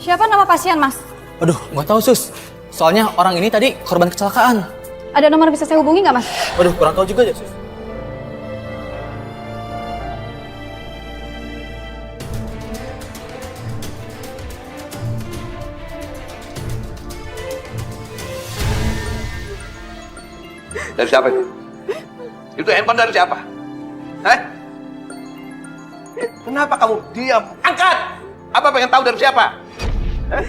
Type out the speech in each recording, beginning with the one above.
Siapa nama pasien, Mas? Aduh, nggak tahu sus. Soalnya orang ini tadi korban kecelakaan. Ada nomor bisa saya hubungi nggak, Mas? Waduh, kurang tahu juga ya sus. Dari siapa itu? Itu handphone dari siapa? Hah? Kenapa kamu diam? Angkat! Apa pengen tahu dari siapa? Hah?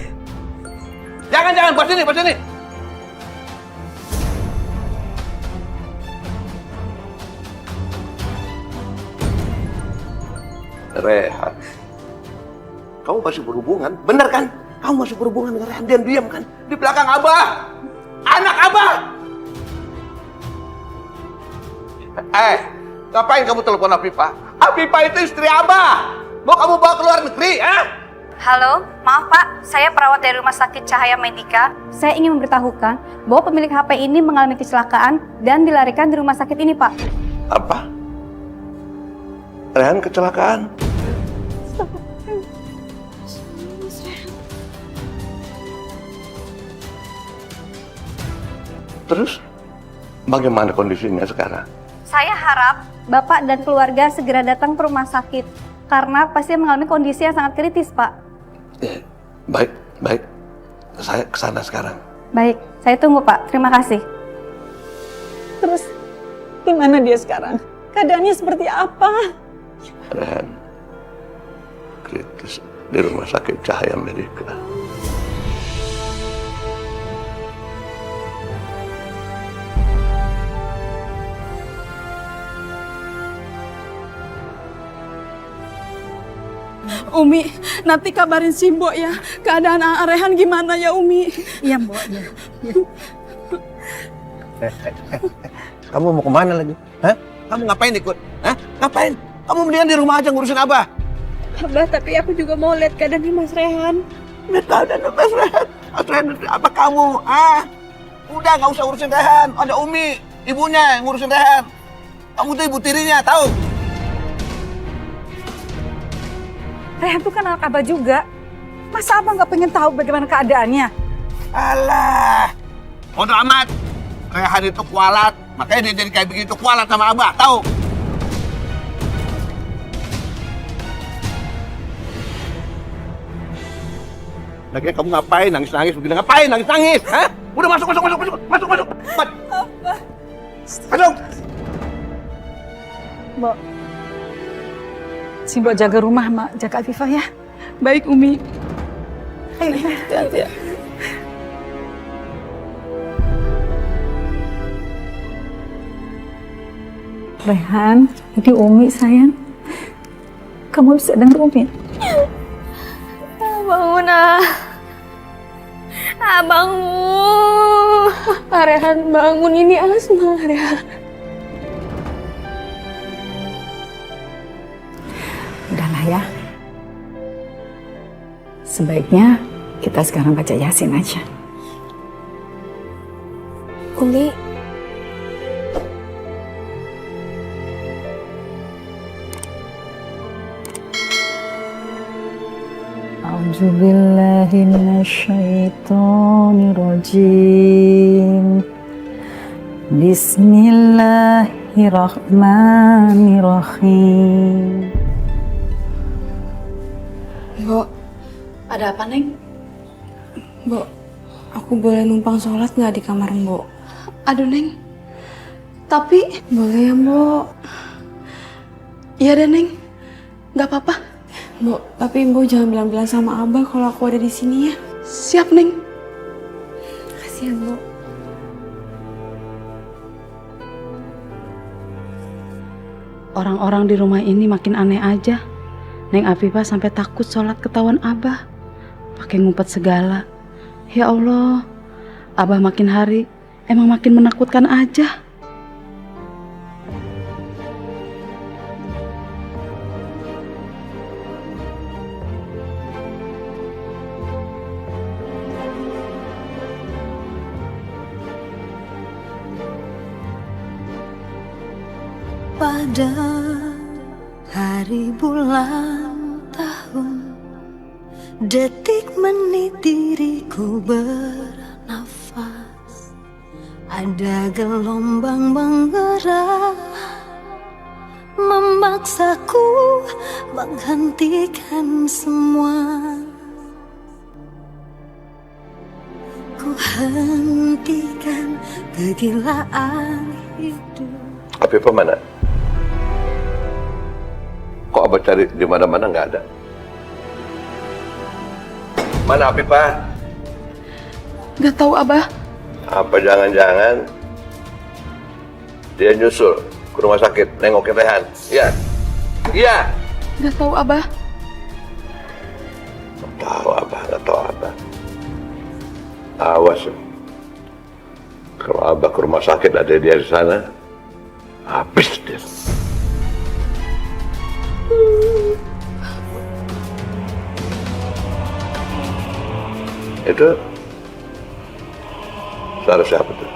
Jangan, buat sini. Rehan, kamu masih berhubungan? Bener kan? Kamu masih berhubungan dengan Rehan, diam kan? Di belakang Abah! Anak Abah! Ngapain kamu telepon Afifah? Afifah itu istri Abah! Mau kamu bawa ke luar negeri, Halo, maaf Pak, saya perawat dari Rumah Sakit Cahaya Medika. Saya ingin memberitahukan bahwa pemilik HP ini mengalami kecelakaan dan dilarikan di rumah sakit ini, Pak. Apa? Rehan kecelakaan? Terus, bagaimana kondisinya sekarang? Saya harap Bapak dan keluarga segera datang ke rumah sakit karena pasien mengalami kondisi yang sangat kritis, Pak. Baik. Saya kesana sekarang. Baik, saya tunggu, Pak. Terima kasih. Terus gimana dia sekarang? Keadaannya seperti apa? Rehan kritis di Rumah Sakit Cahaya Medika. Umi, nanti kabarin si Mbok ya. Keadaan Rehan gimana ya, Umi? Iya, Mbok. Ya. Kamu mau kemana lagi? Hah? Kamu ngapain ikut? Hah? Ngapain? Kamu mendingan di rumah aja ngurusin Abah. Abah, tapi aku juga mau lihat keadaannya Mas Rehan. Lihat keadaan Mas Rehan. Mas Rehan, apa kamu? Udah nggak usah urusin Rehan. Ada Umi, ibunya yang ngurusin Rehan. Kamu tuh ibu tirinya, tahu? Rehan tuh kan anak Abah juga. Masa Abah nggak pengen tahu bagaimana keadaannya? Alah, bodo amat. Rehan itu kualat, makanya dia jadi kayak begitu, kualat sama Abah, tahu? Lagian kamu ngapain nangis-nangis begini? Ngapain nangis-nangis? Hah? Udah masuk. Masuk. Mbok, si Mbok jaga rumah, Mak. Jaga Afifah ya. Baik, Umi. Ayo, hati-hati ya. Rehan, ini Umi sayang. Kamu bisa dengar Umi? Bangun, bangun. Rehan, bangun. Ini Asma, Rehan. Udahlah ya. Sebaiknya kita sekarang baca Yasin aja. Umi. A'udzubillahi minasyaitonirrajim. Bismillahirrahmanirrahim. Mbok, ada apa, Neng? Mbok, aku boleh numpang sholat nggak di kamar Mbok? Aduh, Neng. Tapi... Boleh ya, Mbok? Iya deh, Neng. Nggak apa-apa. Mbok, tapi Mbok jangan bilang-bilang sama Abah kalau aku ada di sini ya. Siap, Neng. Makasih ya, Mbok. Orang-orang di rumah ini makin aneh aja. Neng Afifah sampai takut sholat ketahuan Abah. Pakai ngumpet segala. Ya Allah, Abah makin hari emang makin menakutkan aja. Pada hari bulan tahun detik menit diriku bernafas. Ada gelombang menggerak memaksaku menghentikan semua. Ku hentikan kegilaan hidup. Afifah mana? Kok Abah cari di mana-mana nggak ada? Mana Afifah? Gak tahu Abah. Apa jangan-jangan dia nyusul ke rumah sakit nengokin Rehan? Iya. Iya. Gak tahu Abah. Nggak tahu Abah. Awas. Kalau Abah ke rumah sakit ada dia di sana, habis dia. Itu suara siapa tuh?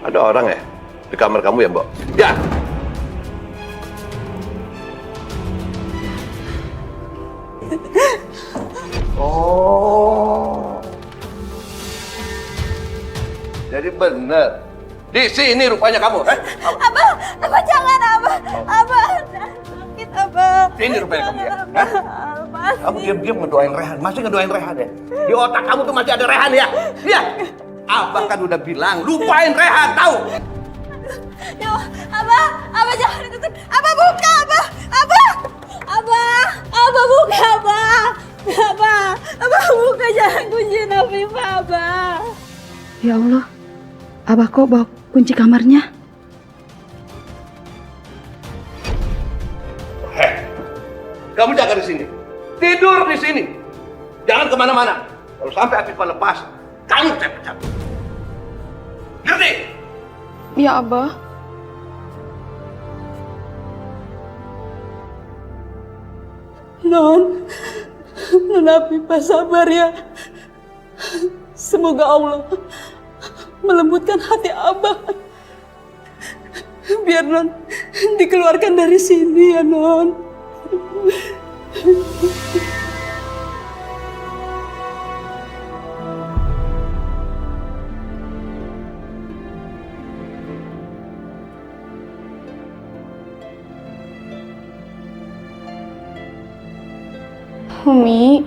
Ada orang ya di kamar kamu ya, Mbok? Ya. Oh. Jadi benar. Di sini rupanya kamu, Abah jangan, Abah sakit, Abah. Sini rupanya kamu ya. Kamu diam-diam ngedoain Rehan, masih ngedoain Rehan ya? Di otak kamu tuh masih ada Rehan ya? Iya. Abah kan udah bilang, lupain Rehan, tahu? Ya, Abah jangan ditutup. Abah buka, Abah buka, Abah buka, jangan kunciin Afifah, Abah. Ya Allah, Abah kok bawa kunci kamarnya? Kamu jaga di sini, tidur di sini, jangan kemana-mana. Kalau sampai Afifah lepas, kamu saya pecat. Ngerti? Ya Abah. Non Afifah sabar ya. Semoga Allah melembutkan hati Abah. Biar Non dikeluarkan dari sini ya Non. Umi,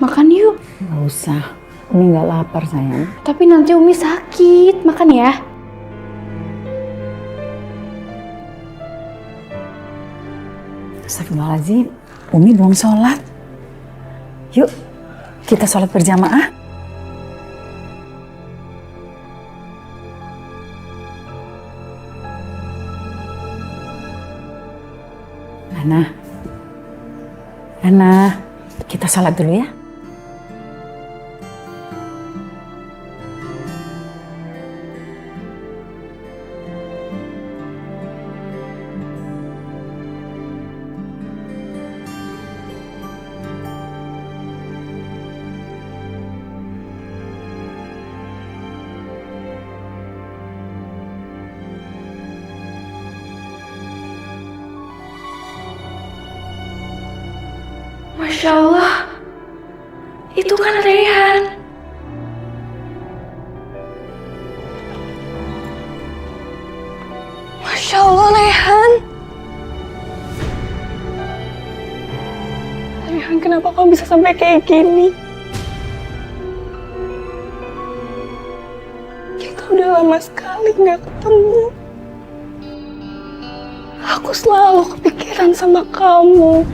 makan yuk. Nggak usah, Umi nggak lapar sayang. Tapi nanti Umi sakit, makan ya. Astagfirullahaladzim, Umi belum sholat. Yuk, kita sholat berjamaah. Ana, kita sholat dulu ya. Masya Allah, itu kan Rehan. Masya Allah, Rehan. Rehan, kenapa kamu bisa sampai kayak gini? Kita udah lama sekali nggak ketemu. Aku selalu kepikiran sama kamu.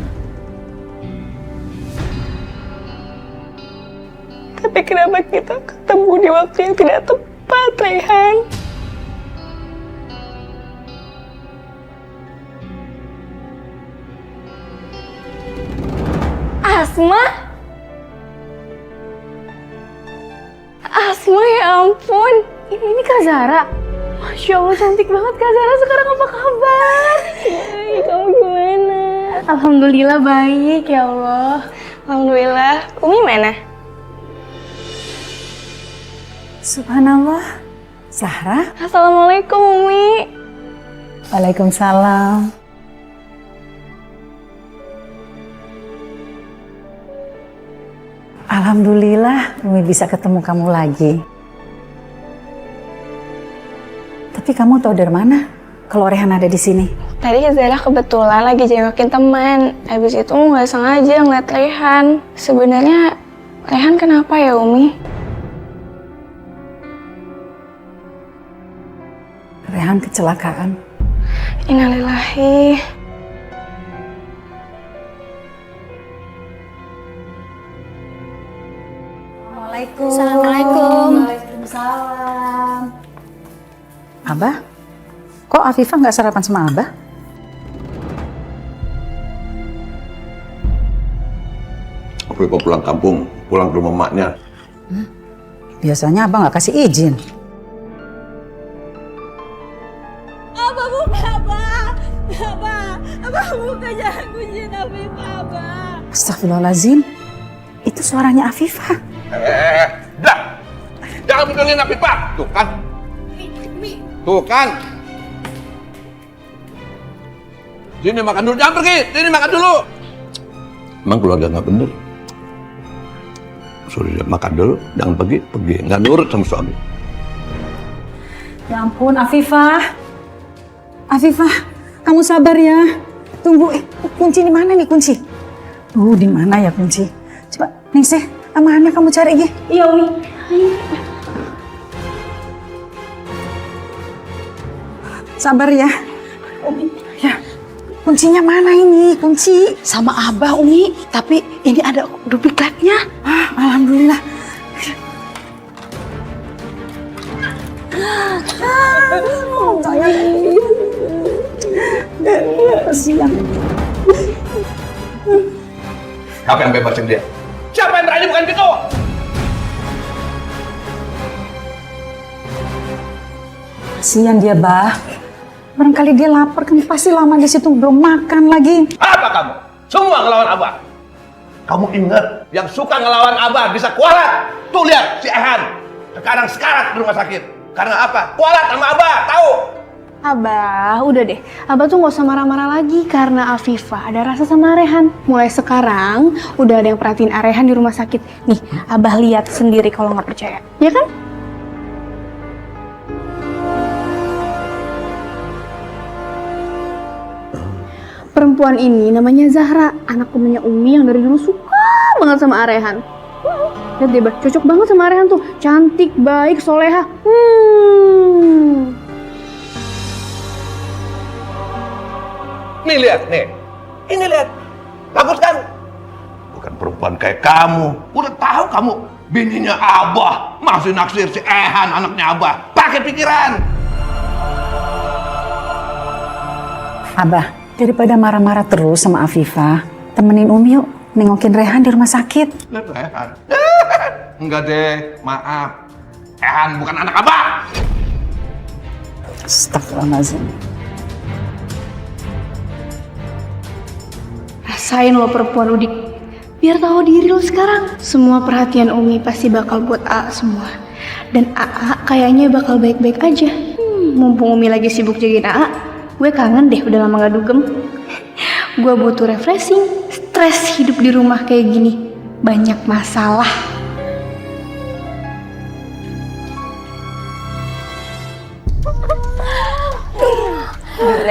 Tapi kenapa kita ketemu di waktu yang tidak tepat, Rehan? Asma? Asma, ya ampun. Ini Kak Zara. Masya Allah, cantik banget Kak Zara. Sekarang apa kabar? Baik, kamu gimana? Alhamdulillah baik, ya Allah. Alhamdulillah. Umi mana? Subhanallah. Zahra? Assalamualaikum, Umi. Waalaikumsalam. Alhamdulillah Umi bisa ketemu kamu lagi. Tapi kamu tahu dari mana kalau Rehan ada di sini? Tadi Zara kebetulan lagi jengokin teman. Habis itu nggak sengaja ngeliat Rehan. Sebenarnya Rehan kenapa ya Umi? Rehan kecelakaan. Innalillahi. Assalamualaikum. Abah? Kok Afifah nggak sarapan sama Abah? Afifah pulang kampung, pulang ke rumah emaknya. Biasanya Abah nggak kasih izin. Abah buka, Abah buka, jangan kunciin Afifah, Abah. Astagfirullahaladzim. Itu suaranya Afifah. Dah! Jangan peduliin Afifah! Tuh kan? Tuh kan? Sini makan dulu, jangan pergi! Sini makan dulu! Emang keluarga nggak bener? Suruh dia makan dulu, jangan pergi. Nggak nurut sama suami. Ya ampun, Afifah. Afifah, kamu sabar ya. Tunggu, kunci di mana nih kunci? Di mana ya kunci? Coba, Ningsih, sama Ana kamu cari ya. Iya Umi. Sabar ya. Ya, kuncinya mana ini? Kunci. Sama Abah Umi, tapi ini ada duplikatnya. Alhamdulillah. Kasihan. Siapa yang bebasin dia? Siapa yang berani bukan gitu? Kasihan dia, Bah. Barangkali dia lapar, kan pasti lama di situ belum makan lagi. Apa kamu? Semua ngelawan Abah. Kamu ingat yang suka ngelawan Abah bisa kualat. Tuh lihat si Ehan. Sekarang sekarat di rumah sakit. Karena apa? Kualat sama Abah, tahu? Abah, udah deh. Abah tuh nggak usah marah-marah lagi karena Afifah ada rasa sama Rehan. Mulai sekarang udah ada yang perhatiin Rehan di rumah sakit. Nih, Abah lihat sendiri kalau nggak percaya. Ya kan? Perempuan ini namanya Zahra, anak temennya Umi yang dari dulu suka banget sama Rehan. Lihat deh, Bah, cocok banget sama Rehan tuh. Cantik, baik, soleha. Nih lihat, nih. Ini lihat. Bagus kan? Bukan perempuan kayak kamu. Udah tahu kamu bininya Abah masih naksir si Ehan anaknya Abah. Pakai pikiran. Abah, daripada marah-marah terus sama Afifah, temenin Umi yuk nengokin Rehan di rumah sakit. Lihat Ehan. Enggak deh, maaf. Ehan bukan anak Abah. Astagfirullahaladzim. Rasain lo perempuan udik. Biar tahu diri lo sekarang. Semua perhatian Umi pasti bakal buat AA semua. Dan AA kayaknya bakal baik-baik aja. Mumpung Umi lagi sibuk jagain AA, gue kangen deh udah lama gak dugem. Gue butuh refreshing. Stres hidup di rumah kayak gini. Banyak masalah.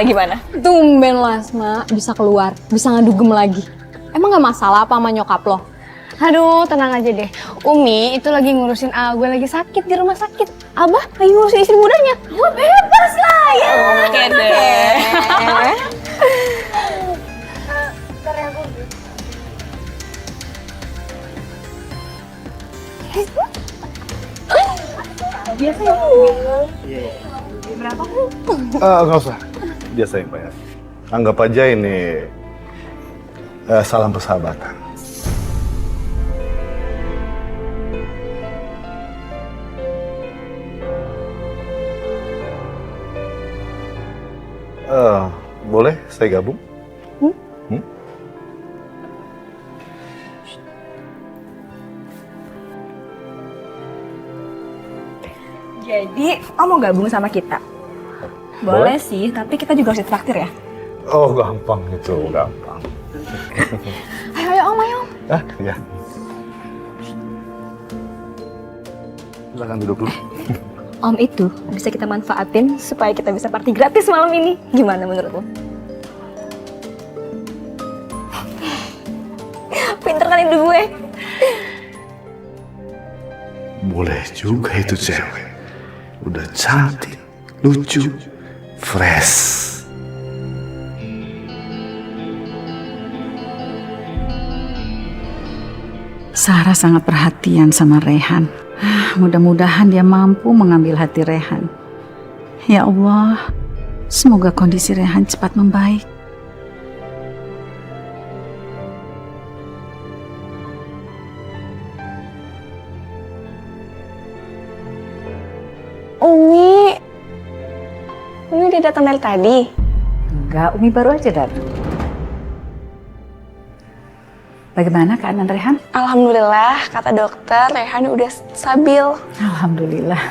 Gimana? Tumben lo Asma bisa keluar, bisa ngedugem lagi. Emang gak masalah apa sama nyokap lo? Aduh, tenang aja deh. Umi itu lagi ngurusin AA, gue lagi sakit di rumah sakit. Abah lagi ngurusin istri mudanya. Gue bebas lah ya. Oke deh. Biasanya. Nggak usah. Biasa ya Pak ya. Anggap aja ini salam persahabatan. Boleh saya gabung? Jadi, mau gabung sama kita? Boleh sih, tapi kita juga harus ditraktir ya. Oh gampang itu, gampang. Ayo Om, ayo. Ya. Silakan duduk dulu. Om itu bisa kita manfaatin supaya kita bisa party gratis malam ini. Gimana menurut lo? Pinter kan ide gue? Boleh juga itu cewek. Udah cantik, lucu, fresh. Sarah sangat perhatian sama Rehan. Mudah-mudahan dia mampu mengambil hati Rehan. Ya Allah, semoga kondisi Rehan cepat membaik. Umi udah datang dari tadi? Enggak, Umi baru aja datang. Bagaimana keadaan Rehan? Alhamdulillah, kata dokter, Rehan udah stabil. Alhamdulillah.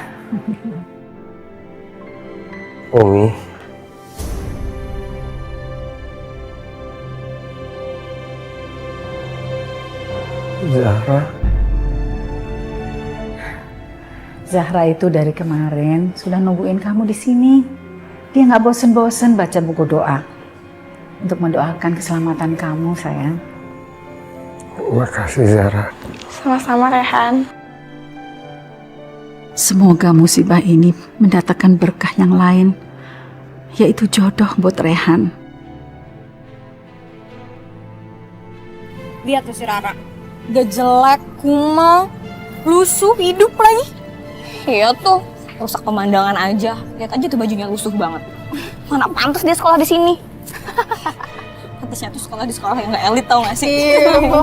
Umi. Zahra. Zahra itu dari kemarin sudah nungguin kamu di sini. Dia nggak bosen-bosen baca buku doa untuk mendoakan keselamatan kamu, sayang. Makasih Zahra. Sama-sama, Rehan. Semoga musibah ini mendatangkan berkah yang lain, yaitu jodoh buat Rehan. Lihat tuh si Rara. Gak jelek, kumal, lusuh, hidup lagi. Iya tuh, rusak pemandangan aja. Lihat aja tuh bajunya lusuh banget. Mana pantas dia sekolah di sini. Pantasnya tuh sekolah di sekolah yang gak elit, tau gak sih? Iya.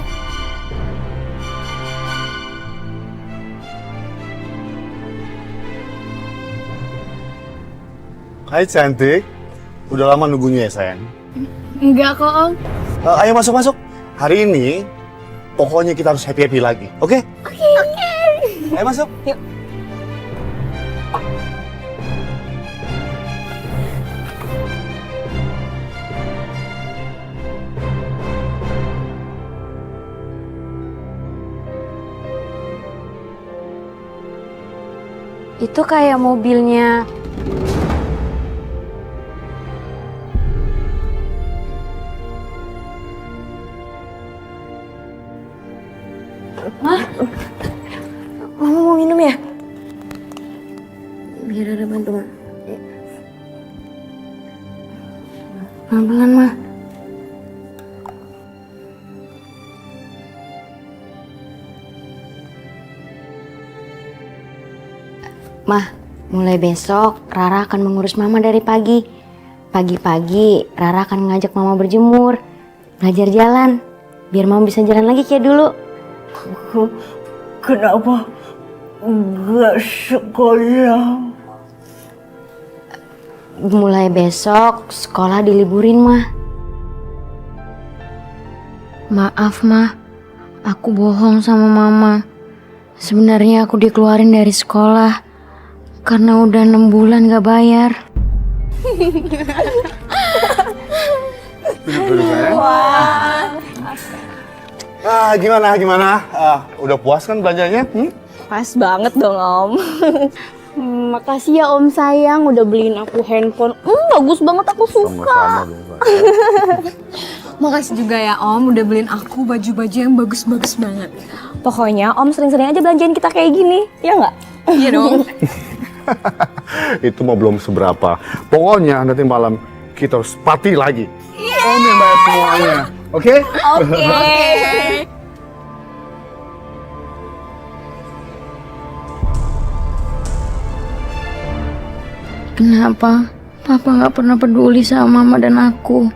Hai cantik. Udah lama nunggunya ya sayang? Enggak kok, Om. Ayo masuk-masuk. Hari ini pokoknya kita harus happy-happy lagi, oke? Oke. Ayo masuk. Yuk. Itu kayak mobilnya. Mama mau minum ya? Biar ada bantu, Ma. Pelan-pelan, Ma. Mah, mulai besok Rara akan mengurus Mama dari pagi. Pagi-pagi Rara akan ngajak Mama berjemur, belajar jalan, biar Mama bisa jalan lagi kayak dulu. Kenapa nggak sekolah? Mulai besok sekolah diliburin, Mah. Maaf, Mah. Aku bohong sama Mama. Sebenarnya aku dikeluarin dari sekolah karena udah 6 bulan gak bayar. Gimana? Udah puas kan belanjanya? Pas banget dong, Om. Makasih ya Om sayang udah beliin aku handphone. Bagus banget, aku suka. Makasih juga ya Om udah beliin aku baju-baju yang bagus-bagus banget. Pokoknya Om sering-sering aja belanjain kita kayak gini, ya nggak? Iya dong. Itu mah belum seberapa. Pokoknya nanti malam kita harus party lagi. Om yang bayar semuanya, oke? Oke. Kenapa Papa nggak pernah peduli sama Mama dan aku?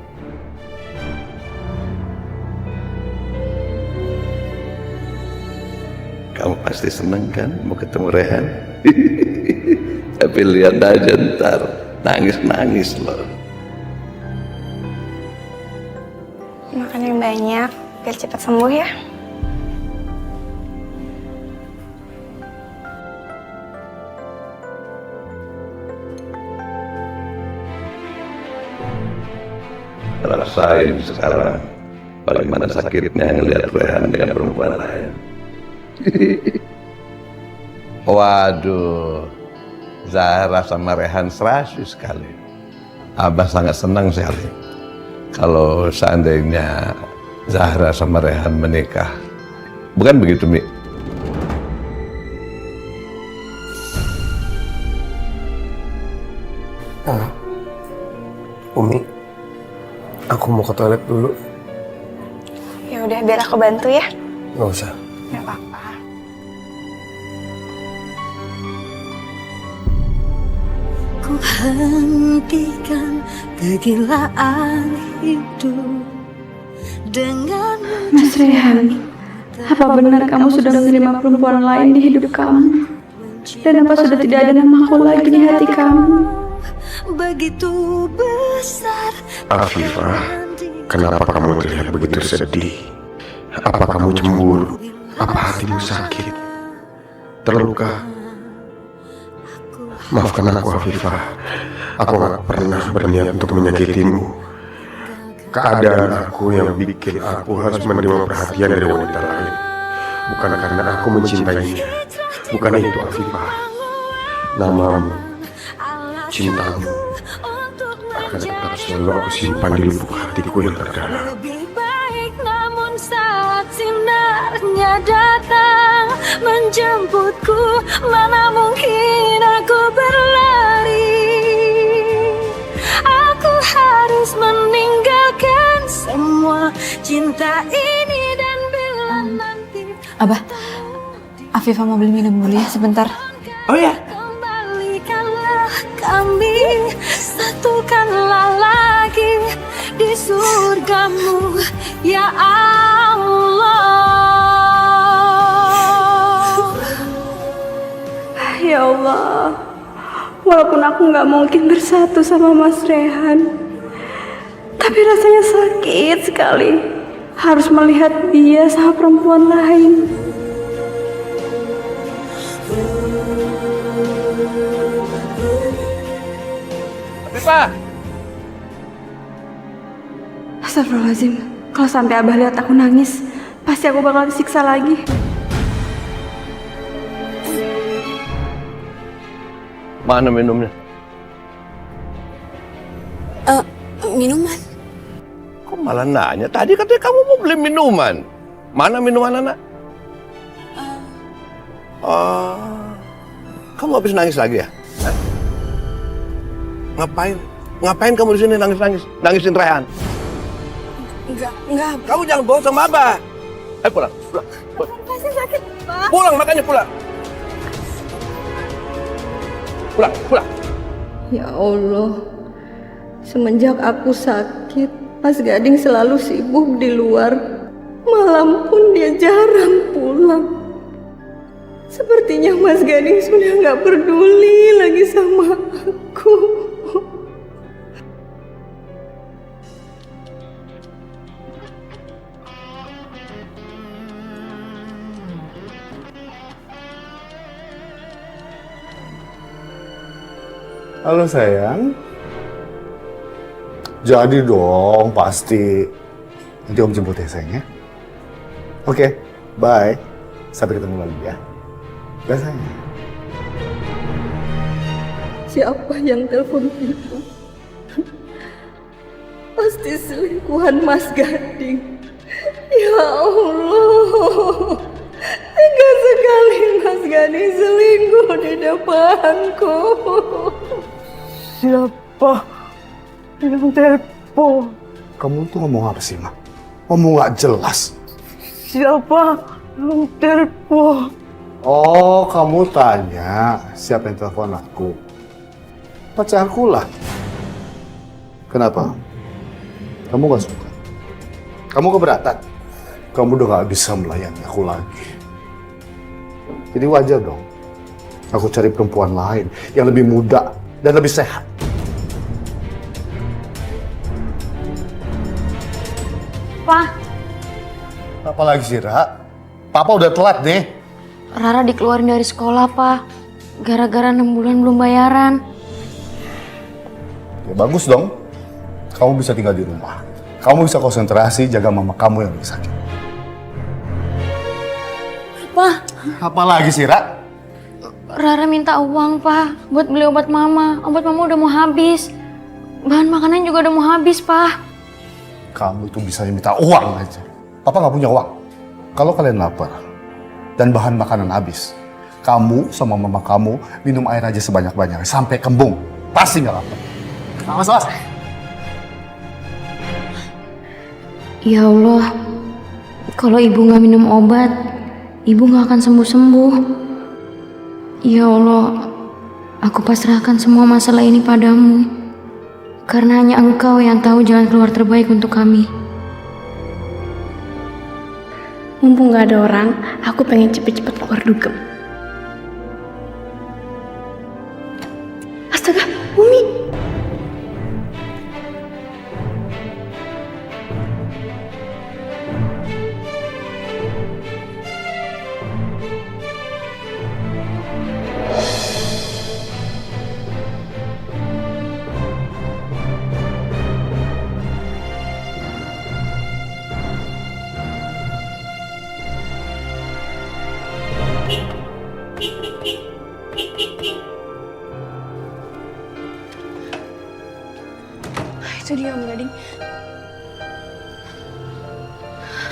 Kamu pasti seneng kan mau ketemu Rehan? Tapi lihat aja ntar nangis-nangis loh. Makan yang banyak biar cepat sembuh ya. Rasain sekarang bagaimana sakitnya ngelihat Rehan dengan perempuan lain. Waduh, Zahra sama Rehan serasi sekali. Abah sangat senang sekali kalau seandainya Zahra sama Rehan menikah. Bukan begitu, Mi? Umi, aku mau ke toilet dulu. Ya udah, biar aku bantu ya. Nggak usah. Nggak apa-apa. Ku hentikan kegilaan hidup dengan Mas Rehan, apa benar kamu sudah menerima perempuan lain di hidup kamu? Dan apa sudah tidak ada namaku lagi di hati kamu? begitu besar. Afifah, kenapa kamu terlihat begitu sedih? Apa kamu cemburu? Apa hatimu sakit? Terluka? Maafkan aku, Afifah. Aku gak pernah berniat untuk menyakitimu. Keadaan aku yang bikin aku harus menerima perhatian dari wanita lain. Bukan karena aku mencintainya. Bukan itu, Afifah. Namamu, cintamu akan tetap selalu aku simpan di lubuk hatiku yang terdalam. Lebih baik namun saat sinarnya datang menjemputku, mana mungkin aku berlari. Aku harus meninggalkan semua cinta ini dan bila nanti. Abah, Afifah mau beli minum dulu ya sebentar. Oh ya? Kembalikanlah kami, satukanlah lagi di surgamu, ya Allah. Ya Allah, walaupun aku nggak mungkin bersatu sama Mas Rehan, tapi rasanya sakit sekali harus melihat dia sama perempuan lain. Afifah! Astagfirullahaladzim, kalau sampai Abah lihat aku nangis, pasti aku bakal disiksa lagi. Mana minumnya? Minuman? Kok malah nanya? Tadi katanya kamu mau beli minuman. Mana minuman anak? Kamu habis nangis lagi ya? Hah? Ngapain kamu di sini nangis-nangis? Nangisin Rehan? Enggak. Kamu jangan bohong sama Abah. Pulang. Pasti sakit, Pak. Pulang, makanya pulang. Pulang. Ya Allah, semenjak aku sakit, Mas Gading selalu sibuk di luar. Malam pun dia jarang pulang. Sepertinya Mas Gading sudah nggak peduli lagi sama aku. Halo sayang. Jadi dong, pasti. Nanti Om jemput ya sayang ya. Oke, bye. Sampai ketemu lagi ya. Bye sayang. Siapa yang telepon itu? Pasti selingkuhan Mas Gading. Ya Allah, tega sekali Mas Gading selingkuh di depanku. Siapa yang telepon? Kamu tuh ngomong apa sih, Ma? Ngomong gak jelas. Siapa yang telepon? Oh, kamu tanya siapa yang telepon aku? Pacarku lah. Kenapa? Kamu gak suka? Kamu keberatan? Kamu udah gak bisa melayani aku lagi. Jadi wajar dong. Aku cari perempuan lain yang lebih muda dan lebih sehat. Pa, Apa lagi sih, Ra? Papa udah telat nih. Rara dikeluarin dari sekolah, Pa. Gara-gara 6 bulan belum bayaran. Ya bagus dong. Kamu bisa tinggal di rumah. Kamu bisa konsentrasi jaga mama kamu yang lagi sakit. Pa, Apa lagi sih, Ra? Rara minta uang, Pak, buat beli obat Mama. Obat Mama udah mau habis. Bahan makanan juga udah mau habis, Pak. Kamu itu bisa minta uang aja. Papa nggak punya uang. Kalau kalian lapar dan bahan makanan habis, kamu sama mama kamu minum air aja sebanyak-banyaknya sampai kembung. Pasti nggak lapar. Awas. Ya Allah, kalau ibu nggak minum obat, ibu nggak akan sembuh-sembuh. Ya Allah, aku pasrahkan semua masalah ini padamu. Karena hanya Engkau yang tahu jalan keluar terbaik untuk kami. Mumpung gak ada orang, aku pengen cepet-cepet keluar dugem. Astaga, Umi! Itu dia Om Gading.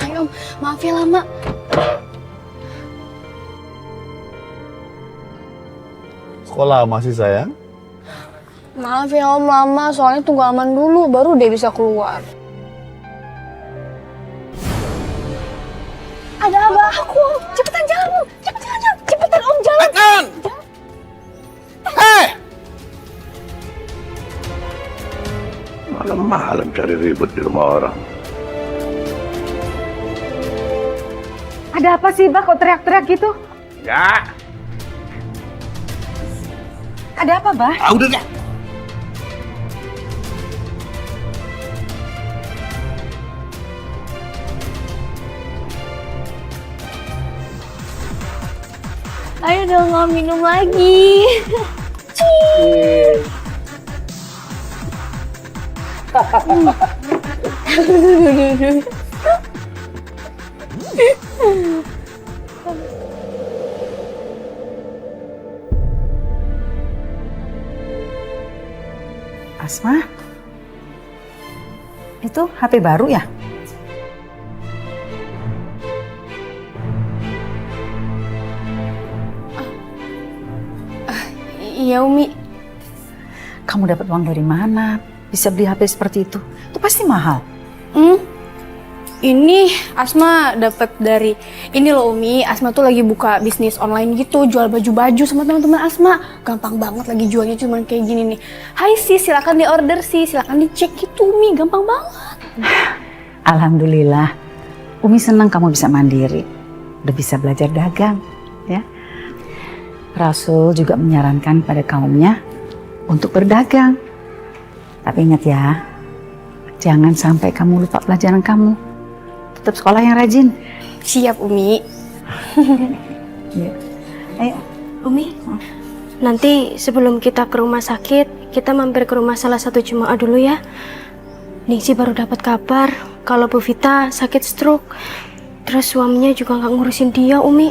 Ayo Om, maaf ya lama. Sekolah masih sayang? Maaf ya Om, lama. Soalnya tunggu aman dulu, baru dia bisa keluar. Ada apa? Aku Om, cepetan jalan Om. Cepetan Om, jalan. Tekan! Hei! Malam-malam cari ribut di rumah orang. Ada apa sih, Bah? Kok teriak-teriak gitu? Ya, Ada apa, Bah? udah deh. Ayo dong, nggak minum lagi. Asma? Itu HP baru ya? Iya Umi. Kamu dapat uang dari mana? Bisa beli HP seperti itu? Itu pasti mahal. Ini Asma dapat dari ini loh Umi. Asma tuh lagi buka bisnis online gitu, jual baju-baju sama teman-teman Asma. Gampang banget lagi jualnya cuman kayak gini nih. Hai sis, silakan di order sih, silakan dicek gitu Umi, gampang banget. Alhamdulillah. Umi senang kamu bisa mandiri. Udah bisa belajar dagang, ya. Rasul juga menyarankan pada kaumnya untuk berdagang. Tapi ingat ya, jangan sampai kamu lupa pelajaran kamu. Tetap sekolah yang rajin. Siap Umi. Ya. Ayo. Umi, nanti sebelum kita ke rumah sakit, kita mampir ke rumah salah satu jemaah dulu ya. Ningsi baru dapat kabar kalau Bu Vita sakit stroke. Terus suaminya juga nggak ngurusin dia, Umi.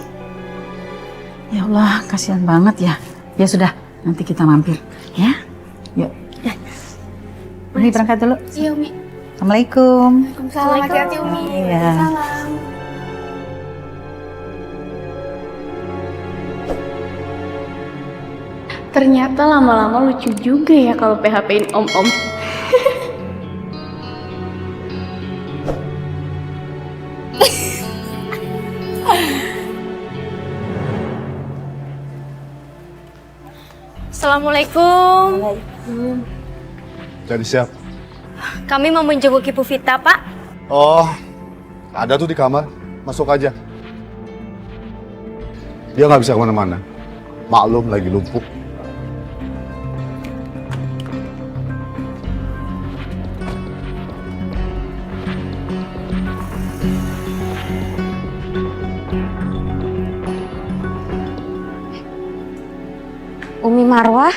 Ya Allah, kasihan banget ya. Ya sudah, nanti kita mampir, ya. Yuk. Umi berangkat dulu. Iya, Umi. Assalamualaikum. Waalaikumsalam. Hati-hati, Umi. Iya. Salam. Ternyata lama-lama lucu juga ya kalau PHP-in om-om. Assalamualaikum. Jadi siap. Kami mau menjenguk Ibu Vita, Pak. Oh, ada tuh di kamar. Masuk aja. Dia nggak bisa kemana-mana. Maklum lagi lumpuh. Umi Marwah?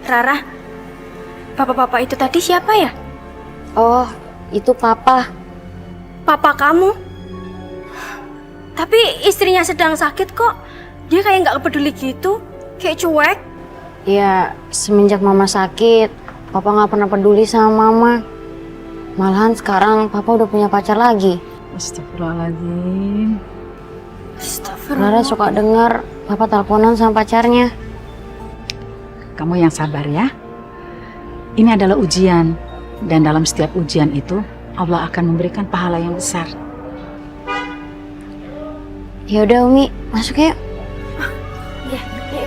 Rara, papa-papa itu tadi siapa ya? Oh, itu papa. Papa kamu? Tapi istrinya sedang sakit kok. Dia kayak nggak peduli gitu, kayak cuek. Ya, semenjak mama sakit, papa nggak pernah peduli sama mama. Malahan sekarang papa udah punya pacar lagi. Astagfirullahaladzim. Rara suka dengar papa teleponan sama pacarnya. Kamu yang sabar ya. Ini adalah ujian. Dan dalam setiap ujian itu, Allah akan memberikan pahala yang besar. Ya udah Umi, masuk yuk. Ya, ya.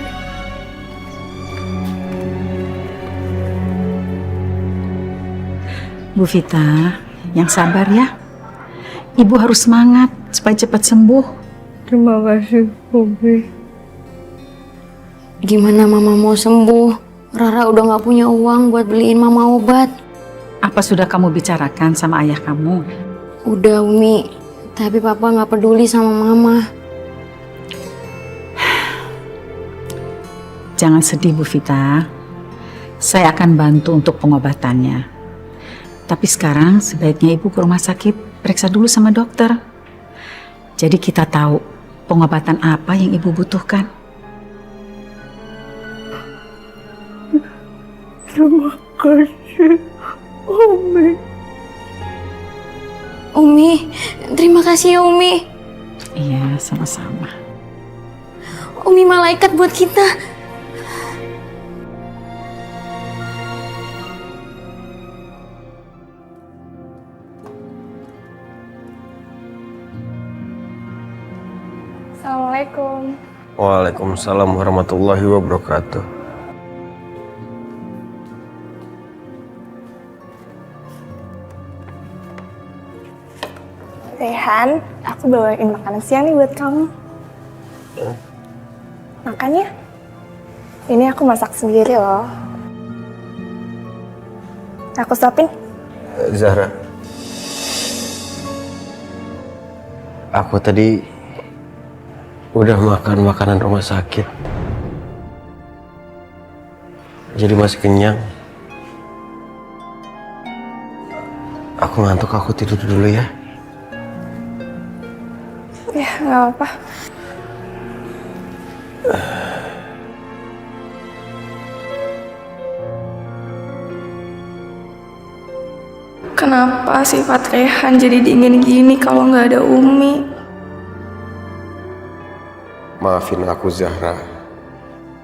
Bu Vita, yang sabar ya. Ibu harus semangat supaya cepat sembuh. Terima kasih, Umi. Gimana mama mau sembuh? Rara udah nggak punya uang buat beliin mama obat. Apa sudah kamu bicarakan sama ayah kamu? Udah Umi, tapi papa nggak peduli sama mama. Jangan sedih Bu Vita. Saya akan bantu untuk pengobatannya. Tapi sekarang sebaiknya ibu ke rumah sakit periksa dulu sama dokter. Jadi kita tahu pengobatan apa yang ibu butuhkan. Terima kasih, Umi. Umi, terima kasih ya Umi. Iya, sama-sama. Umi malaikat buat kita. Assalamualaikum. Waalaikumsalam warahmatullahi wabarakatuh. Rehan, aku bawain makanan siang nih buat kamu. Makan ya. Ini aku masak sendiri loh. Aku suapin. Zahra, aku tadi udah makan makanan rumah sakit, jadi masih kenyang. Aku ngantuk, aku tidur dulu ya. Ya, nggak apa-apa. Kenapa sifat Rehan jadi dingin gini kalau nggak ada Umi? Maafin aku Zahra.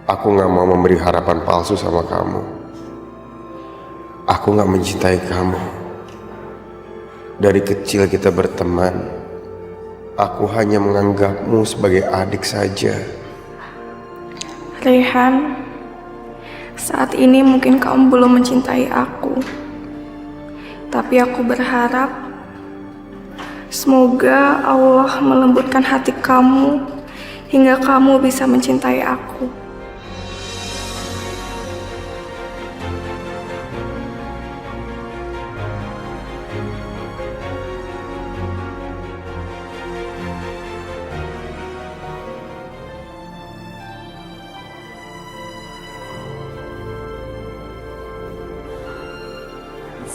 Aku gak mau memberi harapan palsu sama kamu. Aku gak mencintai kamu. Dari kecil kita berteman. Aku hanya menganggapmu sebagai adik saja. Rehan, saat ini mungkin kamu belum mencintai aku. Tapi aku berharap semoga Allah melembutkan hati kamu hingga kamu bisa mencintai aku.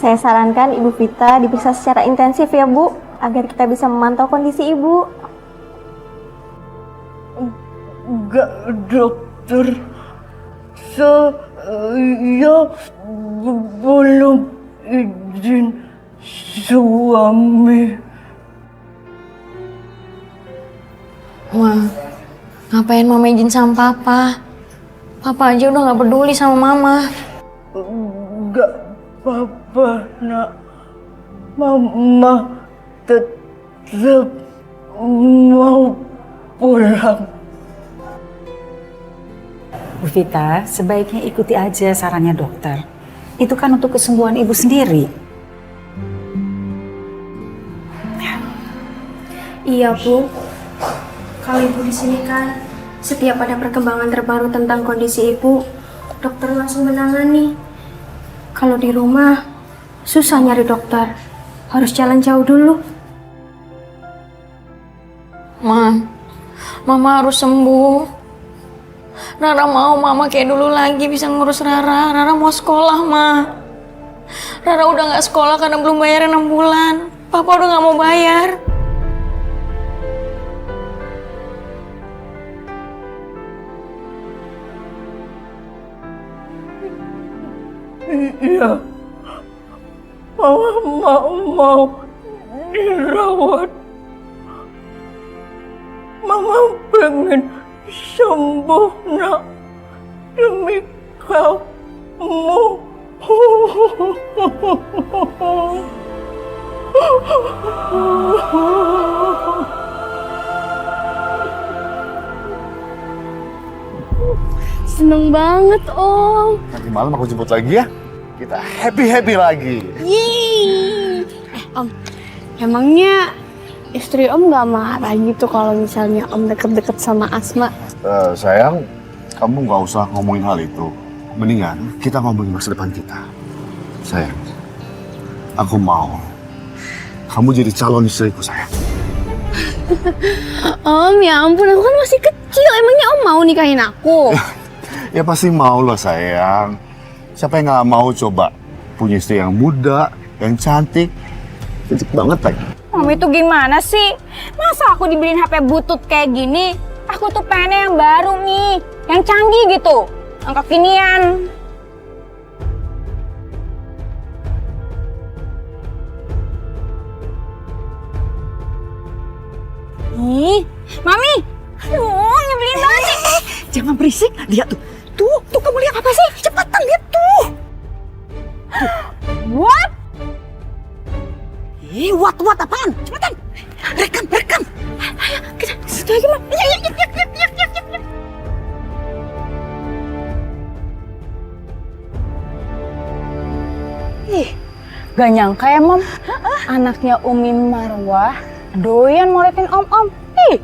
Saya sarankan Ibu Vita diperiksa secara intensif ya Bu, agar kita bisa memantau kondisi Ibu. Enggak, dokter. Saya belum izin suami. Ma, ngapain mama izin sama papa? Papa aja udah gak peduli sama mama. Enggak apa-apa, nak. Mama tetap mau pulang. Bu Vita, sebaiknya ikuti aja sarannya dokter. Itu kan untuk kesembuhan ibu sendiri. Iya Bu, kalau Ibu di sini kan setiap ada perkembangan terbaru tentang kondisi Ibu, dokter langsung menangani. Kalau di rumah susah nyari dokter, harus jalan jauh dulu. Mama harus sembuh. Rara mau mama kayak dulu lagi bisa ngurus Rara. Rara mau sekolah, Ma. Rara udah gak sekolah karena belum bayar 6 bulan. Papa udah gak mau bayar. Iya. Mama mau dirawat. Mama pengen sembuh, nak. Demi kamu. Seneng banget, Om. Nanti malam aku jemput lagi ya. Kita happy-happy lagi. Yeay. Om, emangnya istri Om gak marah gitu kalau misalnya Om deket-deket sama Asma? Sayang, kamu nggak usah ngomongin hal itu. Mendingan kita ngomongin masa depan kita. Sayang, aku mau kamu jadi calon istriku, sayang. Om, ya ampun, aku kan masih kecil. Emangnya Om mau nikahin aku? Ya pasti mau lah, sayang. Siapa yang nggak mau coba punya istri yang muda, yang cantik banget lagi. Om itu gimana sih? Masa aku dibeliin HP butut kayak gini? Aku tuh pengen yang baru nih, yang canggih gitu, yang kekinian. Ih, Mami! Aduh, nyebelin banget sih. Jangan berisik, lihat tuh. Tuh kamu lihat apa sih? Cepetan lihat tuh. What? What apaan? Cepetan. Rekam. Ayo, kita situ lagi, Mam. Yuk. Ih, gak nyangka ya, Mam. Anaknya Umi Marwah doyan moletin Om. Ih.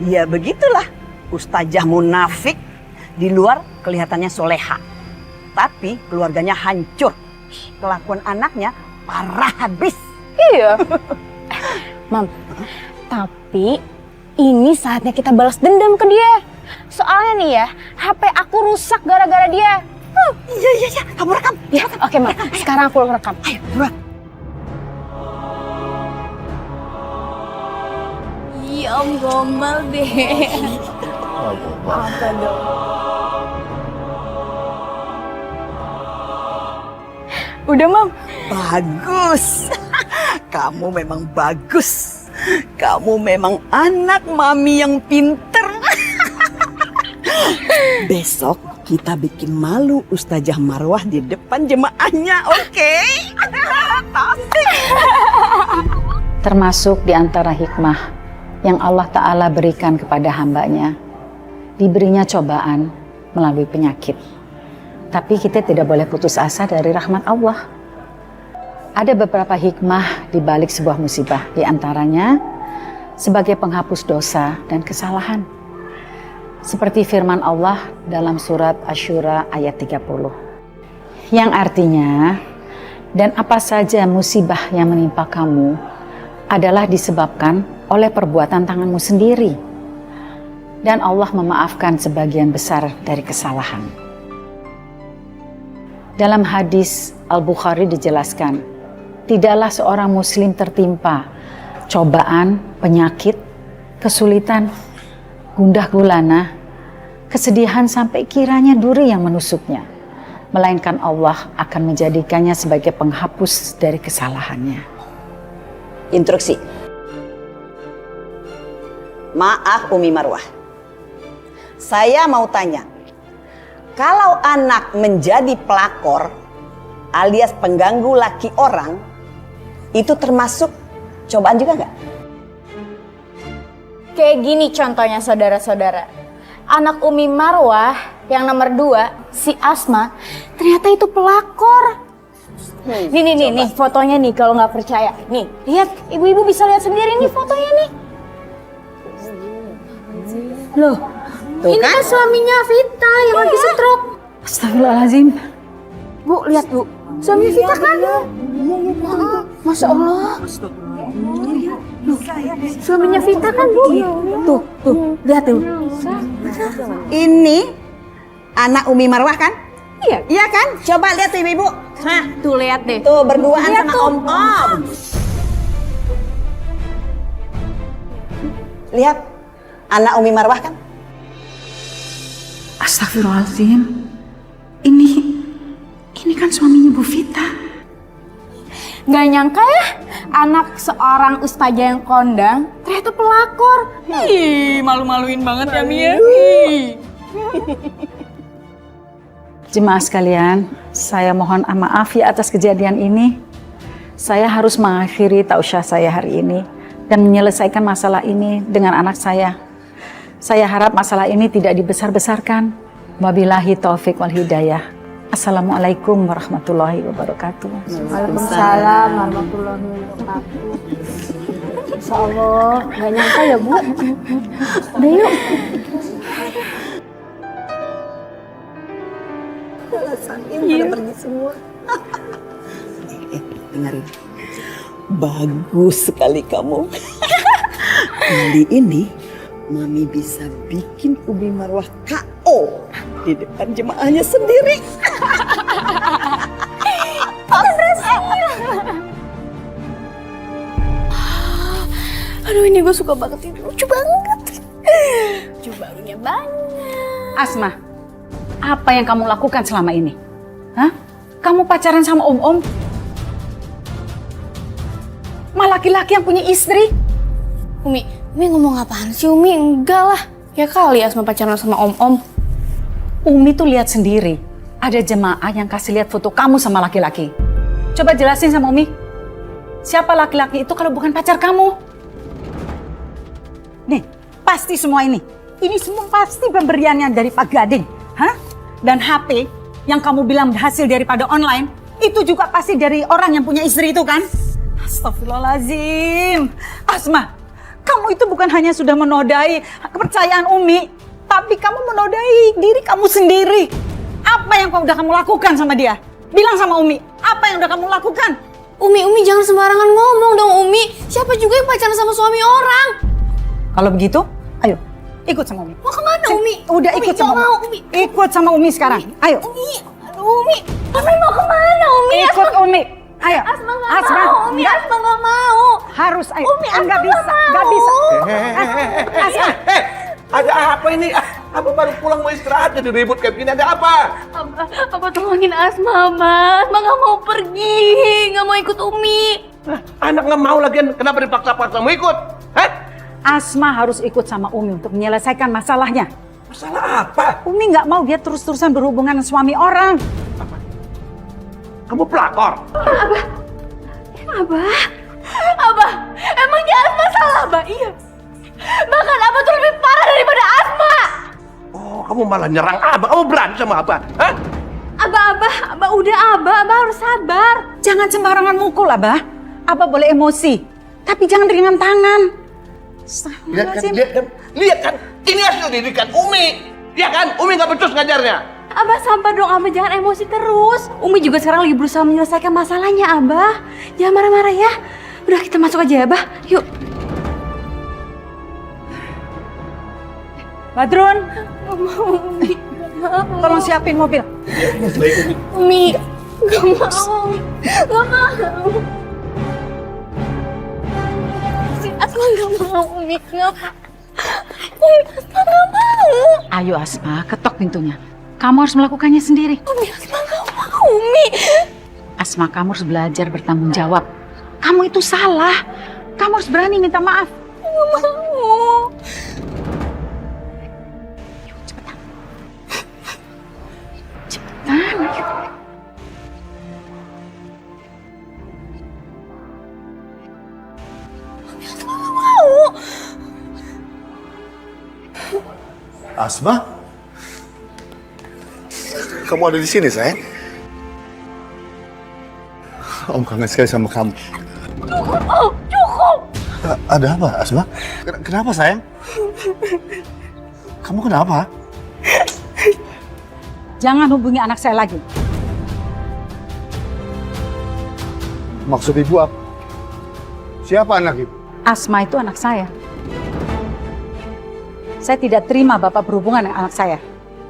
Ya begitulah. Ustazah munafik, di luar kelihatannya soleha. Tapi keluarganya hancur. Kelakuan anaknya parah habis. Iya. Mam, tapi ini saatnya kita balas dendam ke dia. Soalnya nih ya, HP aku rusak gara-gara dia. Iya. Kamu rekam. Ya, oke, Mam. Sekarang aku rekam. Ayo, buruan. Iya, Om gombal deh. Apa dong? Udah, Mam. Bagus. Kamu memang bagus. Kamu memang anak mami yang pinter. Besok kita bikin malu Ustazah Marwah di depan jemaahnya, oke? Termasuk di antara hikmah yang Allah Ta'ala berikan kepada hambanya, diberinya cobaan melalui penyakit. Tapi kita tidak boleh putus asa dari rahmat Allah. Ada beberapa hikmah di balik sebuah musibah, di antaranya sebagai penghapus dosa dan kesalahan. Seperti firman Allah dalam surat Asy-Syura ayat 30. Yang artinya, dan apa saja musibah yang menimpa kamu adalah disebabkan oleh perbuatan tanganmu sendiri. Dan Allah memaafkan sebagian besar dari kesalahan. Dalam hadis Al-Bukhari dijelaskan, tidaklah seorang muslim tertimpa cobaan, penyakit, kesulitan, gundah gulana, kesedihan sampai kiranya duri yang menusuknya, melainkan Allah akan menjadikannya sebagai penghapus dari kesalahannya. Instruksi. Maaf Umi Marwah. Saya mau tanya, kalau anak menjadi pelakor alias pengganggu laki orang, itu termasuk cobaan juga nggak? Kayak gini contohnya saudara-saudara. Anak Umi Marwah yang nomor 2, si Asma, ternyata itu pelakor. Nih fotonya nih kalau nggak percaya. Nih, lihat, ibu-ibu bisa lihat sendiri nih fotonya nih. Loh, ini kan suaminya Vita yang lagi stroke. Astagfirullahaladzim. Bu, lihat Bu, suaminya Vita kan? Masya Allah. Suaminya Vita kan Bu? Tuh, lihat tuh. Ini anak Umi Marwah kan? Iya. Iya kan? Coba lihat tuh ibu-ibu. Nah, tuh lihat deh. Tuh berduaan lihat sama tuh. om-om. Lihat, anak Umi Marwah kan? Astagfirullahaladzim. kan suaminya Bu Vita. Gak nyangka ya, anak seorang ustazah yang kondang ternyata pelakor. Ih, malu-maluin banget ya Mia. Jemaah sekalian, saya mohon maaf ya atas kejadian ini. Saya harus mengakhiri tausiah saya hari ini dan menyelesaikan masalah ini dengan anak saya. Saya harap masalah ini tidak dibesar-besarkan. Wabillahi taufik wal hidayah. Assalamualaikum warahmatullahi wabarakatuh. Waalaikumsalam warahmatullahi wabarakatuh. Insya Allah, gak nyangka ya Bu. Udah yuk. Pada pergi semua. Dengerin. Bagus sekali kamu. Kali ini Mami bisa bikin Umi Marwah KO di depan jemaahnya sendiri. Aduh, ini gue suka banget ini, lucu banget. Barunya banyak. Asma, apa yang kamu lakukan selama ini? Hah? Kamu pacaran sama om-om? Malah laki-laki yang punya istri? Umi ngomong apaan sih Umi? Enggak lah. Ya kali Asma pacaran sama om-om. Umi tuh lihat sendiri. Ada jemaah yang kasih lihat foto kamu sama laki-laki. Coba jelasin sama Umi. Siapa laki-laki itu kalau bukan pacar kamu? Nih, pasti semua ini. Ini semua pasti pemberiannya dari Pak Gading. Hah? Dan HP yang kamu bilang hasil daripada online, itu juga pasti dari orang yang punya istri itu kan? Astagfirullahaladzim. Asma, kamu itu bukan hanya sudah menodai kepercayaan Umi, tapi kamu menodai diri kamu sendiri. Apa yang udah kamu lakukan sama dia? Bilang sama Umi, apa yang udah kamu lakukan? Umi jangan sembarangan ngomong dong Umi. Siapa juga yang pacaran sama suami orang? Kalau begitu, ayo ikut sama Umi. Mau kemana Umi? Udah ikut sama Umi. Ikut sama Umi sekarang. Ayo. Umi mau kemana Umi? Ikut Umi. Ayo. Asma nggak mau. Umi Asma nggak mau. Harus ayo. Umi Asma nggak bisa. Asma. Ada apa ini? Apa baru pulang mau istirahat jadi ribut kayak gini? Ada apa? Apa tolongin Asma, Mas. Asma nggak mau pergi, nggak mau ikut Umi. Anak nggak mau lagi, kenapa dipaksa-paksa mau ikut? Hah? Asma harus ikut sama Umi untuk menyelesaikan masalahnya. Masalah apa? Umi nggak mau dia terus-terusan berhubungan dengan suami orang. Apa? Kamu pelakor? Abah, emangnya Asma salah, Abah? Iya. Bahkan Abah tuh lebih parah daripada Asma. Oh, kamu malah nyerang Abah. Kamu berani sama Abah? Hah? Abah, udah Abah harus sabar. Jangan sembarangan mukul, Abah. Abah boleh emosi, tapi jangan dengan tangan. Lihat kan, ini hasil didikan Umi. Ya kan, Umi nggak becus ngajarnya. Abah sabar dong, Abah jangan emosi terus. Umi juga sekarang lagi berusaha menyelesaikan masalahnya, Abah. Jangan marah-marah ya. Udah kita masuk aja ya, Abah. Yuk. Badrun, tolong siapin mobil. Umi, gak mau. Asma gak mau, Umi. Asma gak mau. Ayo Asma, ketok pintunya. Kamu harus melakukannya sendiri. Asma gak mau, Umi. Asma, kamu harus belajar bertanggung jawab. Kamu itu salah. Kamu harus berani minta maaf. Gak mau. Asma? Kamu ada di sini, sayang? Om kangen sekali sama kamu. Cukup. Ada apa, Asma? Kenapa, sayang? Kamu kenapa? Jangan hubungi anak saya lagi. Maksud ibu apa? Siapa anak ibu? Asma itu anak saya. Saya tidak terima Bapak berhubungan dengan anak saya.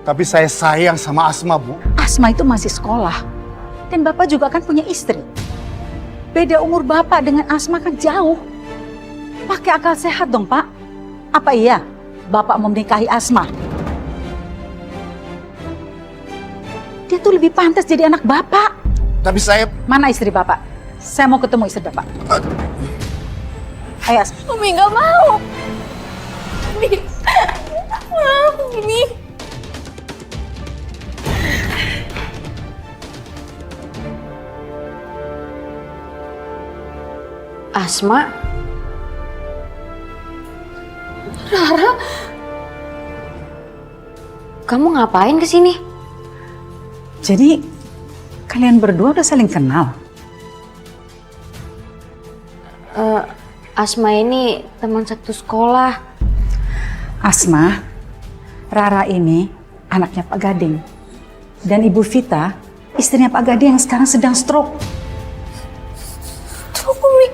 Tapi saya sayang sama Asma, Bu. Asma itu masih sekolah. Dan Bapak juga kan punya istri. Beda umur Bapak dengan Asma kan jauh. Pakai akal sehat dong, Pak. Apa iya Bapak mau menikahi Asma? Dia tuh lebih pantas jadi anak Bapak. Tapi saya... Mana istri Bapak? Saya mau ketemu istri Bapak. Ayo Asma. Umi nggak mau. Umi, Umi. Asma? Rara? Kamu ngapain kesini? Jadi kalian berdua udah saling kenal? Asma ini teman satu sekolah. Asma, Rara ini anaknya Pak Gading. Dan Ibu Vita, istrinya Pak Gading yang sekarang sedang stroke. Stroke, Umi.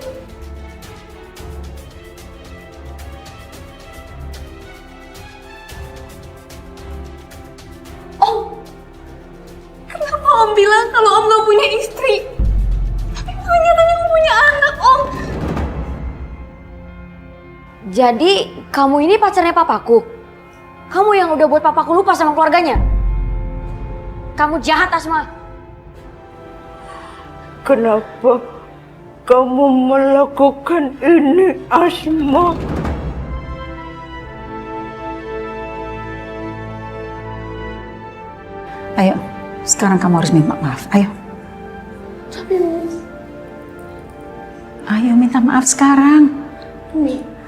Om, kenapa Om bilang kalau Om gak punya istri? Tapi nyatanya Om punya anak, Om. Jadi kamu ini pacarnya papaku? Kamu yang udah buat papaku lupa sama keluarganya? Kamu jahat, Asma. Kenapa kamu melakukan ini, Asma? Ayo, sekarang kamu harus minta maaf. Ayo. Tapi Umi. Ayo minta maaf sekarang. Umi.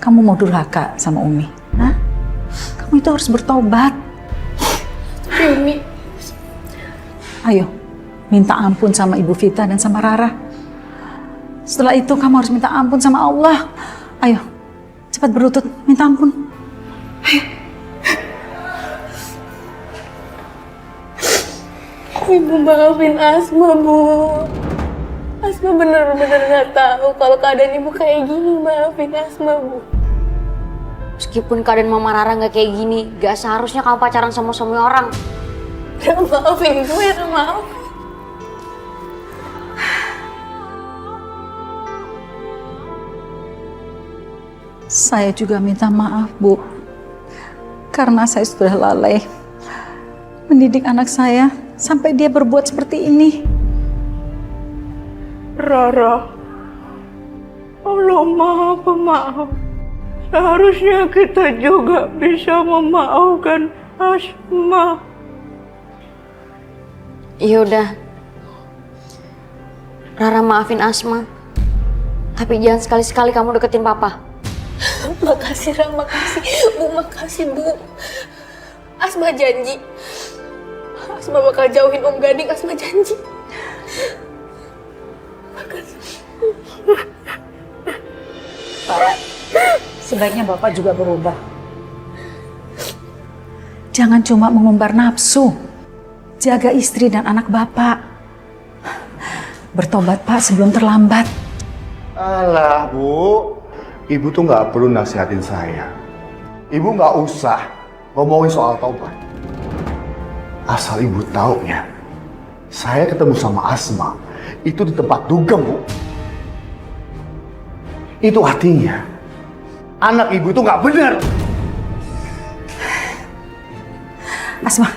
Kamu mau durhaka sama Umi? Hah? Kamu itu harus bertobat. Tapi Umi. Ayo, minta ampun sama Ibu Vita dan sama Rara. Setelah itu kamu harus minta ampun sama Allah. Ayo, cepat berlutut, minta ampun. Ayo. Ibu maafin Asma, Bu. Asma bener-bener gak tahu kalau keadaan Ibu kayak gini. Maafin Asma, Bu. Meskipun keadaan Mama Rara nggak kayak gini, gak seharusnya kamu pacaran sama suami orang. Maafin gue, maaf. Saya juga minta maaf, Bu. Karena saya sudah lalai mendidik anak saya sampai dia berbuat seperti ini. Rara, Allah Maha Pemaaf. Seharusnya kita juga bisa memaafkan Asma. Yaudah, Rara maafin Asma. Tapi jangan sekali-sekali kamu deketin Papa. Makasih, Ra, makasih. Bu, makasih, Bu. Asma janji. Asma bakal jauhin Om Gading, Asma janji. Makasih. Pak, sebaiknya Bapak juga berubah. Jangan cuma mengumbar nafsu. Jaga istri dan anak Bapak. Bertobat, Pak, sebelum terlambat. Alah, Bu. Ibu tuh nggak perlu nasihatin saya. Ibu nggak usah ngomongin soal taubat. Asal Ibu tahu ya, saya ketemu sama Asma itu di tempat dugem, Bu. Itu artinya anak Ibu itu nggak benar. Asma,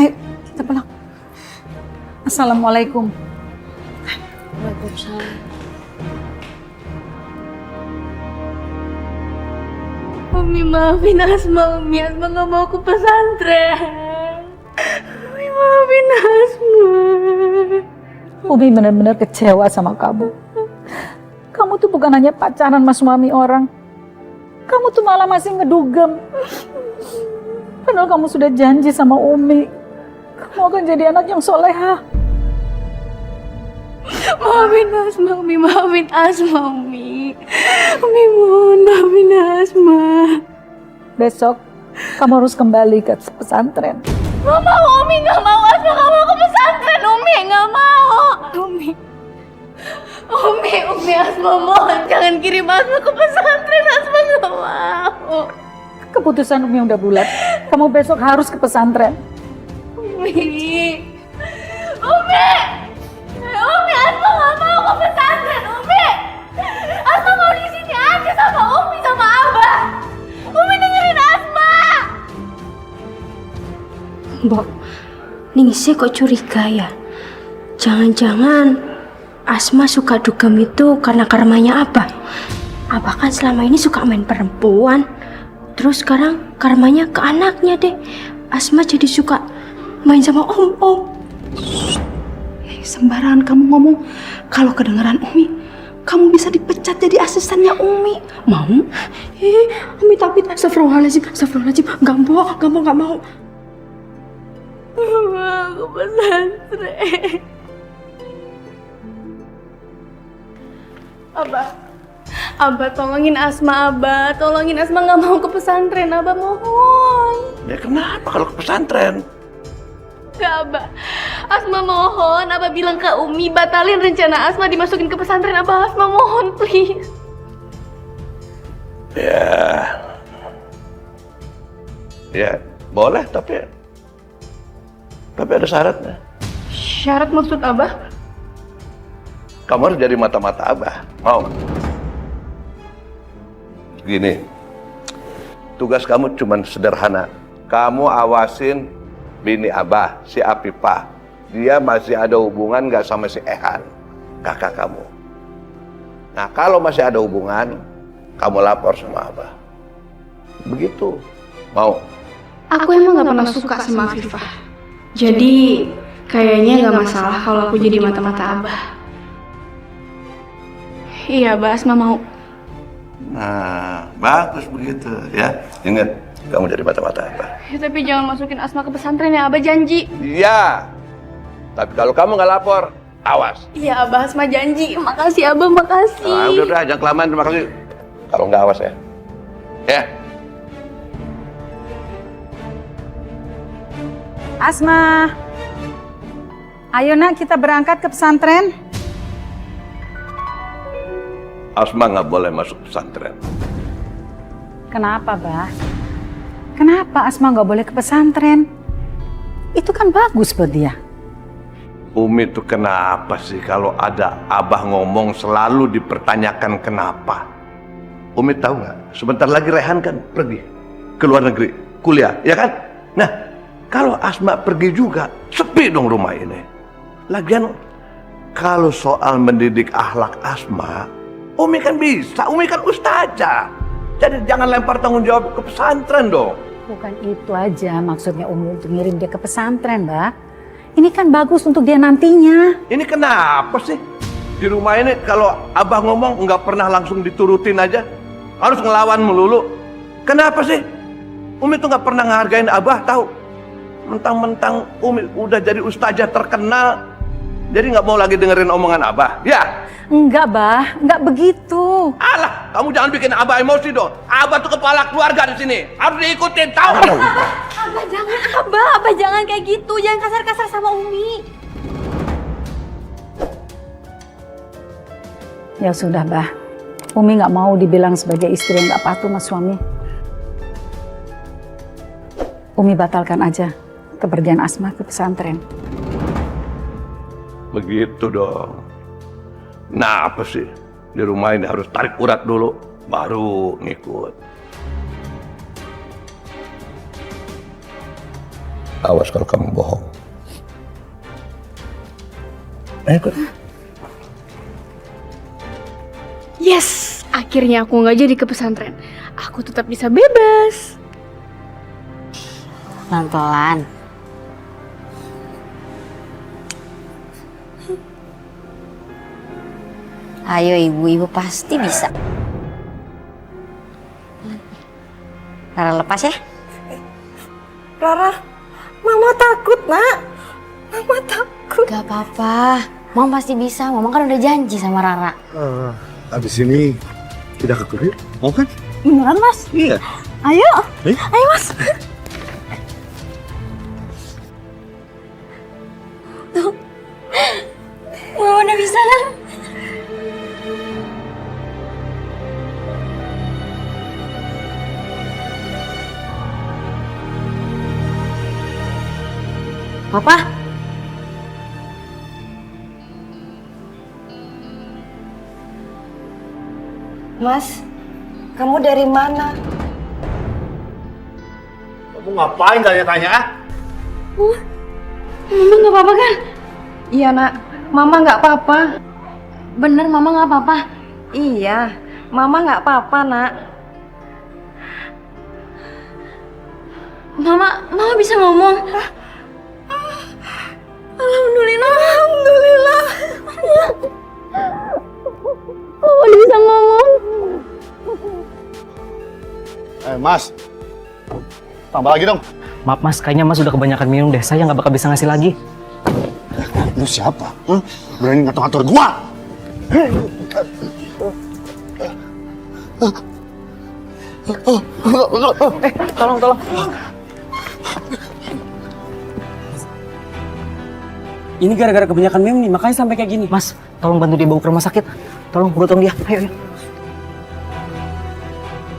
ayo kita pulang. Assalamualaikum. Waalaikumsalam. Umi maafin Asma, Umi. Asma gak mau ke pesantren. Umi maafin Asma. Umi benar-benar kecewa sama kamu. Kamu tuh bukan hanya pacaran sama suami orang. Kamu tuh malah masih ngedugem. Padahal kamu sudah janji sama Umi. Kamu akan jadi anak yang solehah. Maafin Asma, Umi. Maafin Asma, Umi. Umi mohon maafin Asma. Besok kamu harus kembali ke pesantren. Gak mau, Umi. Gak mau. Asma gak mau ke pesantren, Umi. Gak mau. Umi. Umi, Asma mohon. Jangan kirim Asma ke pesantren. Asma gak mau. Keputusan Umi udah bulat. Kamu besok harus ke pesantren. Umi. Umi. Umi, Asma gak mau ke pesantren, Umi. Asma mau di sini aja sama Umi sama Abah. Umi dengerin Asma. Mbok, Ningsih kok curiga ya? Jangan-jangan Asma suka dugem itu karena karmanya Abah. Abah kan selama ini suka main perempuan. Terus sekarang karmanya ke anaknya deh. Asma jadi suka main sama om-om. Sembarangan kamu ngomong. Kalau kedengeran Umi, kamu bisa dipecat jadi asistennya Umi. Mau? Umi takut. Astagfirullahaladzim. Gak mau. Aku pesantren. Abah tolongin Asma, Abah. Tolongin Asma, nggak mau ke pesantren, Abah mohon. Ya kenapa kalau ke pesantren? Gak, Abah. Asma mohon, Abah bilang ke Umi batalin rencana Asma dimasukin ke pesantren, Abah. Asma mohon, please. Ya boleh, tapi ada syaratnya. Syarat maksud Abah? Kamu harus jadi mata-mata Abah. Mau? Gini, tugas kamu cuma sederhana. Kamu awasin bini Abah, si Afifah. Dia masih ada hubungan gak sama si Ehan, kakak kamu. Nah, kalau masih ada hubungan, kamu lapor sama Abah. Begitu. Mau? Aku emang gak pernah suka sama Afifah. Jadi kayaknya gak masalah kalau aku jadi mata-mata Abah. Iya, Abah, Asma mau. Nah, bagus begitu ya. Ingat, kamu jadi mata-mata Abah. Ya, tapi jangan masukin Asma ke pesantren ya, Abah janji. Iya. Tapi kalau kamu nggak lapor, awas. Iya, Abah, Asma janji. Makasih, Abah, makasih. Nah, udah, jangan kelamaan, terima kasih. Kalau nggak awas ya. Ya. Asma, ayo nak kita berangkat ke pesantren. Asma nggak boleh masuk pesantren. Kenapa, Bah? Kenapa Asma nggak boleh ke pesantren? Itu kan bagus buat dia. Umi tuh kenapa sih kalau ada Abah ngomong selalu dipertanyakan kenapa? Umi tahu nggak? Sebentar lagi Rehan kan pergi ke luar negeri kuliah, ya kan? Nah, kalau Asma pergi juga, sepi dong rumah ini. Lagian kalau soal mendidik akhlak Asma, Umi kan bisa, Umi kan ustazah. Jadi jangan lempar tanggung jawab ke pesantren dong. Bukan itu aja maksudnya Umi untuk ngirim dia ke pesantren, Mbak. Ini kan bagus untuk dia nantinya. Ini kenapa sih? Di rumah ini kalau Abah ngomong nggak pernah langsung diturutin aja. Harus ngelawan melulu. Kenapa sih? Umi tuh nggak pernah ngehargain Abah, tahu? Mentang-mentang Umi udah jadi ustazah terkenal, jadi nggak mau lagi dengerin omongan Abah, ya? Enggak, Bah, enggak begitu. Alah, kamu jangan bikin Abah emosi dong. Abah tuh kepala keluarga di sini, harus diikutin, tahu? Abah jangan, Abah jangan kayak gitu, jangan kasar-kasar sama Umi. Ya sudah, Bah. Umi nggak mau dibilang sebagai istri yang nggak patuh sama suami. Umi batalkan aja kepergian Asma ke pesantren. Begitu dong. Nah, apa sih? Di rumah ini harus tarik urat dulu, baru ngikut. Awas kalau kamu bohong. Ikut. Yes, akhirnya aku nggak jadi ke pesantren. Aku tetap bisa bebas. Pelan-pelan. Ayo ibu pasti bisa. Rara lepas ya. Rara, Mama takut, Nak. Mama takut. Gak apa-apa. Mama pasti bisa. Mama kan udah janji sama Rara. Abis ini kita ke kurir, mau kan? Beneran, Mas? Iya. Ayo. Ayo, Mas. Tuh. Mama udah bisa kan? Papa? Mas, kamu dari mana? Kamu ngapain tanya-tanya? Mama nggak apa-apa kan? Iya nak, mama nggak apa-apa. Bener mama nggak apa-apa. Iya, mama nggak apa-apa nak. Mama bisa ngomong. Alhamdulillah. Mama bisa ngomong. Mas, tambah lagi dong. Maaf mas, kayaknya mas udah kebanyakan minum deh. Saya nggak bakal bisa ngasih lagi. Lu siapa? Berani ngatur-ngatur gua? Tolong. Ini gara-gara kebanyakan minum nih, makanya sampai kayak gini. Mas, tolong bantu dia bawa ke rumah sakit. Tolong gotong dia. Ayo.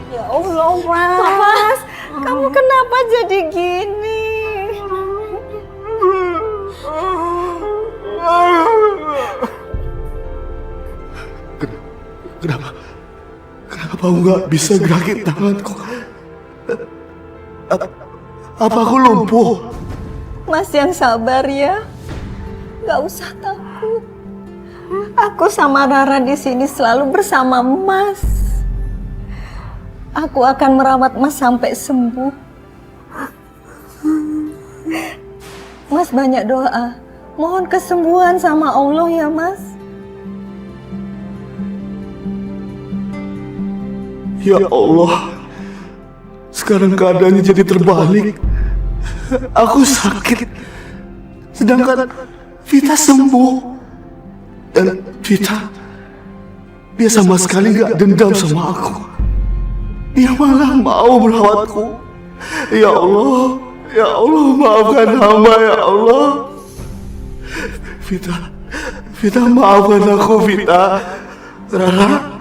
Ya Allah, Mas. Kamu kenapa jadi gini? Kenapa aku nggak bisa gerakin tanganku? Apa aku lumpuh? Mas yang sabar ya. Gak usah takut. Aku sama Rara di sini selalu bersama Mas. Aku akan merawat Mas sampai sembuh. Mas banyak doa. Mohon kesembuhan sama Allah ya Mas. Ya Allah, sekarang keadaannya jadi terbalik. Aku sakit, sedangkan Vita sembuh. Dan Vita, dia sama sekali gak dendam sama aku. Dia malah mau merawatku. Ya Allah, maafkan hamba ya Allah. Vita maafkan aku Vita. Rara,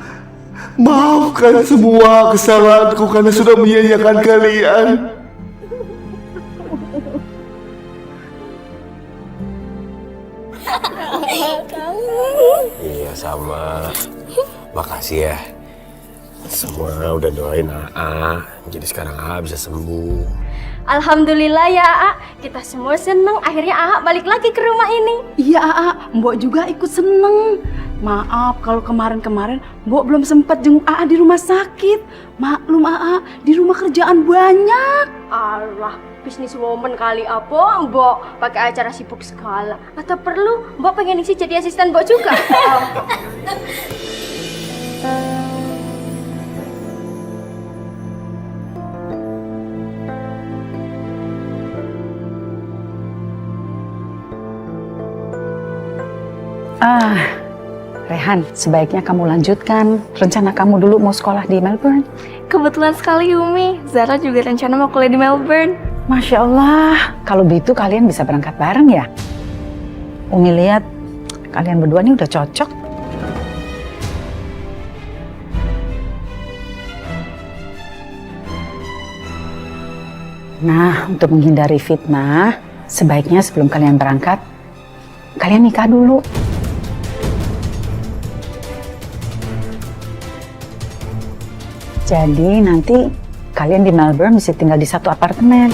maafkan semua kesalahanku karena sudah menyia-nyiakan kalian. Iya sama. Makasih ya. Semua udah doain AA. Jadi sekarang AA bisa sembuh. Alhamdulillah ya AA, kita semua seneng akhirnya AA balik lagi ke rumah ini. Iya AA, Mbok juga ikut seneng. Maaf kalau kemarin-kemarin Mbok belum sempat jenguk AA di rumah sakit. Maklum AA, di rumah kerjaan banyak. Allah, bisnis woman kali apa Mbok pakai acara sibuk segala. Atau perlu Mbok pengen isi jadi asisten Mbok juga? Rehan, sebaiknya kamu lanjutkan rencana kamu dulu mau sekolah di Melbourne. Kebetulan sekali Umi, Zara juga rencana mau kuliah di Melbourne. Masya Allah, kalau begitu kalian bisa berangkat bareng ya? Umi lihat kalian berdua nih udah cocok. Nah, untuk menghindari fitnah, sebaiknya sebelum kalian berangkat, kalian nikah dulu. Jadi nanti kalian di Melbourne bisa tinggal di satu apartemen.